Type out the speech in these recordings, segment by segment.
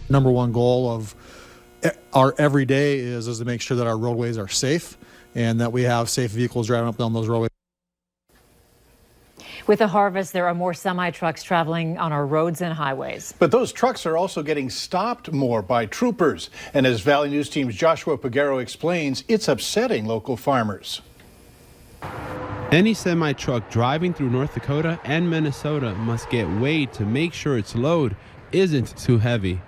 Number one goal of our every day is to make sure that our roadways are safe and that we have safe vehicles driving up down those roadways. With the harvest, there are more semi-trucks traveling on our roads and highways. But those trucks are also getting stopped more by troopers. And as Valley News Team's Joshua Pagero explains, it's upsetting local farmers. Any semi-truck driving through North Dakota and Minnesota must get weighed to make sure its load isn't too heavy.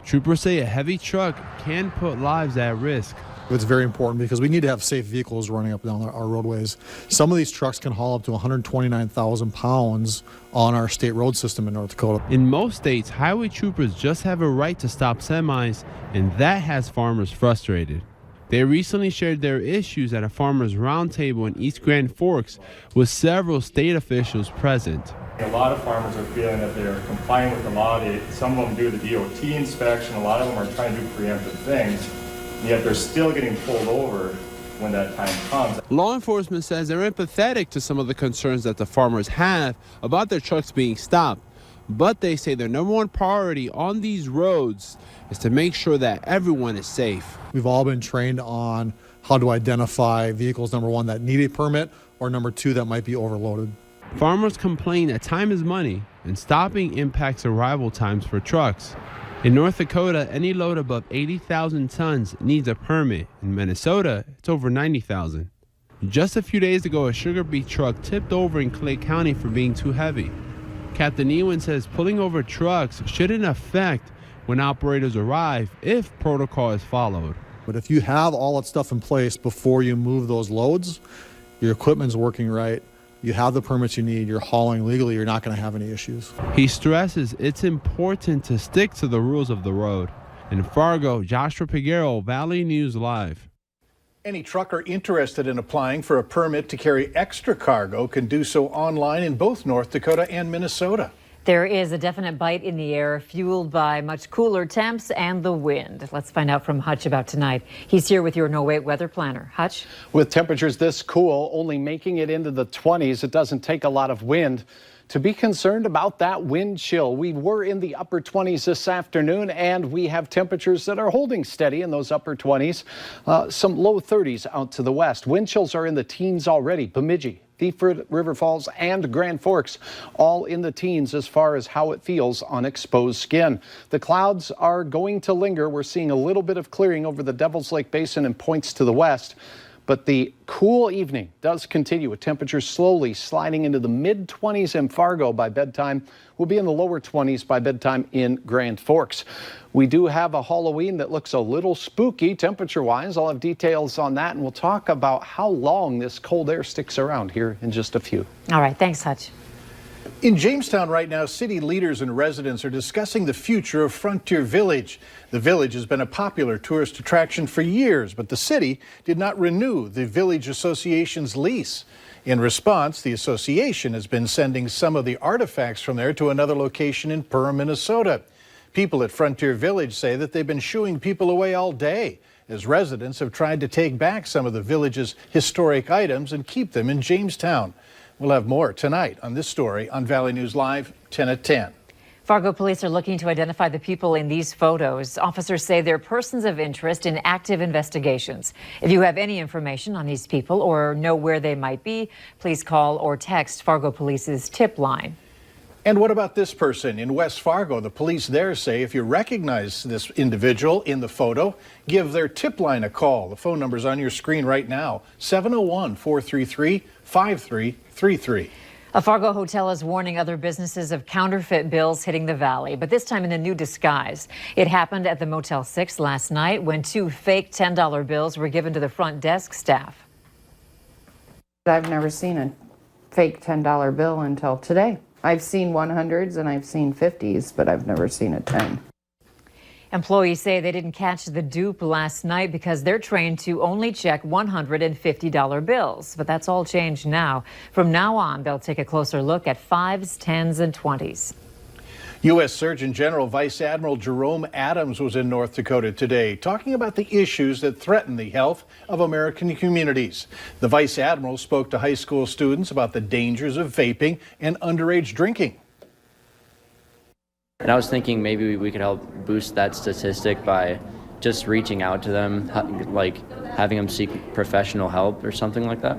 Troopers say a heavy truck can put lives at risk. It's very important because we need to have safe vehicles running up and down our roadways. Some of these trucks can haul up to 129,000 pounds on our state road system in North Dakota. In most states, highway troopers just have a right to stop semis, and that has farmers frustrated. They recently shared their issues at a farmers' roundtable in East Grand Forks with several state officials present. A lot of farmers are feeling that they're complying with the law. Some of them do the DOT inspection. A lot of them are trying to do preemptive things. Yet they're still getting pulled over when that time comes. Law enforcement says they're empathetic to some of the concerns that the farmers have about their trucks being stopped. But they say their number one priority on these roads is to make sure that everyone is safe. We've all been trained on how to identify vehicles, number one, that need a permit, or number two, that might be overloaded. Farmers complain that time is money and stopping impacts arrival times for trucks. In North Dakota, any load above 80,000 tons needs a permit. In Minnesota, it's over 90,000. Just a few days ago, a sugar beet truck tipped over in Clay County for being too heavy. Captain Ewan says pulling over trucks shouldn't affect when operators arrive if protocol is followed. But if you have all that stuff in place before you move those loads, your equipment's working right, you have the permits you need, you're hauling legally, you're not going to have any issues. He stresses it's important to stick to the rules of the road. In Fargo, Joshua Pagero, Valley News Live. Any trucker interested in applying for a permit to carry extra cargo can do so online in both North Dakota and Minnesota. There is a definite bite in the air, fueled by much cooler temps and the wind. Let's find out from Hutch about tonight. He's here with your no-wait weather planner. Hutch? With temperatures this cool, only making it into the 20s, it doesn't take a lot of wind to be concerned about that wind chill. We were in the upper 20s this afternoon, and we have temperatures that are holding steady in those upper 20s. Some low 30s out to the west. Wind chills are in the teens already. Bemidji, Thief River Falls, and Grand Forks, all in the teens as far as how it feels on exposed skin. The clouds are going to linger. We're seeing a little bit of clearing over the Devil's Lake Basin and points to the west. But the cool evening does continue with temperatures slowly sliding into the mid-20s in Fargo by bedtime. We'll be in the lower 20s by bedtime in Grand Forks. We do have a Halloween that looks a little spooky temperature-wise. I'll have details on that, and we'll talk about how long this cold air sticks around here in just a few. All right, thanks, Hutch. In Jamestown right now, city leaders and residents are discussing the future of Frontier Village. The village has been a popular tourist attraction for years, but the city did not renew the Village Association's lease. In response, the association has been sending some of the artifacts from there to another location in Perham, Minnesota. People at Frontier Village say that they've been shooing people away all day, as residents have tried to take back some of the village's historic items and keep them in Jamestown. We'll have more tonight on this story on Valley News Live, 10 at 10. Fargo police are looking to identify the people in these photos. Officers say they're persons of interest in active investigations. If you have any information on these people or know where they might be, please call or text Fargo Police's tip line. And what about this person in West Fargo? The police there say if you recognize this individual in the photo, give their tip line a call. The phone number's on your screen right now, 701-433-5333. A Fargo hotel is warning other businesses of counterfeit bills hitting the valley, but this time in a new disguise. It happened at the Motel 6 last night when two fake $10 bills were given to the front desk staff. I've never seen a fake $10 bill until today. I've seen 100s and I've seen 50s, but I've never seen a 10. Employees say they didn't catch the dupe last night because they're trained to only check $150 bills. But that's all changed now. From now on, they'll take a closer look at 5s, 10s, and 20s. U.S. Surgeon General Vice Admiral Jerome Adams was in North Dakota today talking about the issues that threaten the health of American communities. The Vice Admiral spoke to high school students about the dangers of vaping and underage drinking. And I was thinking maybe we could help boost that statistic by just reaching out to them, like having them seek professional help or something like that.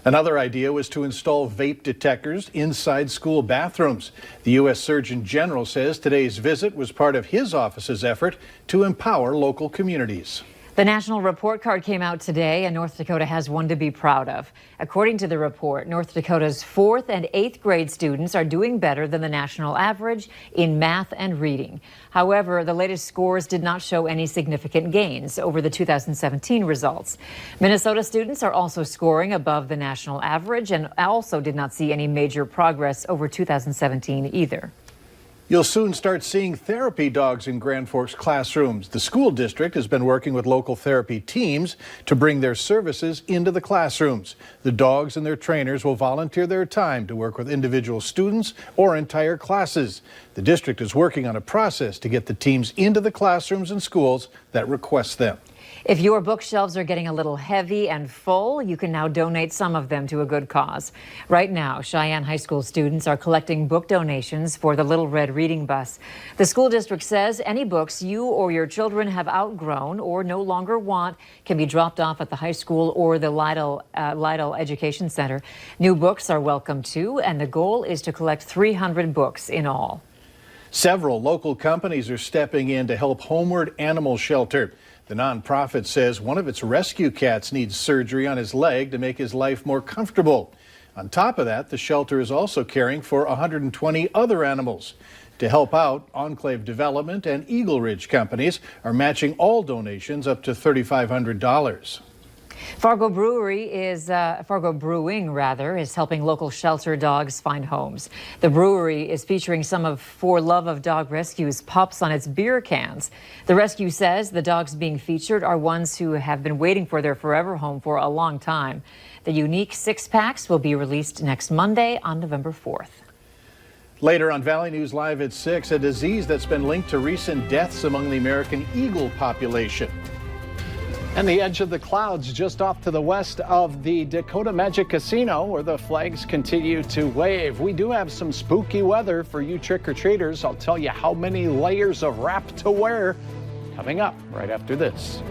Another idea was to install vape detectors inside school bathrooms. The U.S. Surgeon General says today's visit was part of his office's effort to empower local communities. The national report card came out today, and North Dakota has one to be proud of. According to the report, North Dakota's 4th and 8th grade students are doing better than the national average in math and reading. However, the latest scores did not show any significant gains over the 2017 results. Minnesota students are also scoring above the national average and also did not see any major progress over 2017 either. You'll soon start seeing therapy dogs in Grand Forks classrooms. The school district has been working with local therapy teams to bring their services into the classrooms. The dogs and their trainers will volunteer their time to work with individual students or entire classes. The district is working on a process to get the teams into the classrooms and schools that request them. If your bookshelves are getting a little heavy and full, you can now donate some of them to a good cause. Right now, Cheyenne High School students are collecting book donations for the Little Red Reading Bus. The school district says any books you or your children have outgrown or no longer want can be dropped off at the high school or the Lytle Education Center. New books are welcome too, and the goal is to collect 300 books in all. Several local companies are stepping in to help Homeward Animal Shelter. The nonprofit says one of its rescue cats needs surgery on his leg to make his life more comfortable. On top of that, the shelter is also caring for 120 other animals. To help out, Enclave Development and Eagle Ridge companies are matching all donations up to $3,500. Fargo Brewing is helping local shelter dogs find homes. The brewery is featuring some of For Love of Dog Rescue's pups on its beer cans. The rescue says the dogs being featured are ones who have been waiting for their forever home for a long time. The unique 6-packs will be released next Monday on November 4th. Later on Valley News Live at 6, a disease that's been linked to recent deaths among the American eagle population. And the edge of the clouds just off to the west of the Dakota Magic Casino, where the flags continue to wave. We do have some spooky weather for you trick-or-treaters. I'll tell you how many layers of wrap to wear coming up right after this.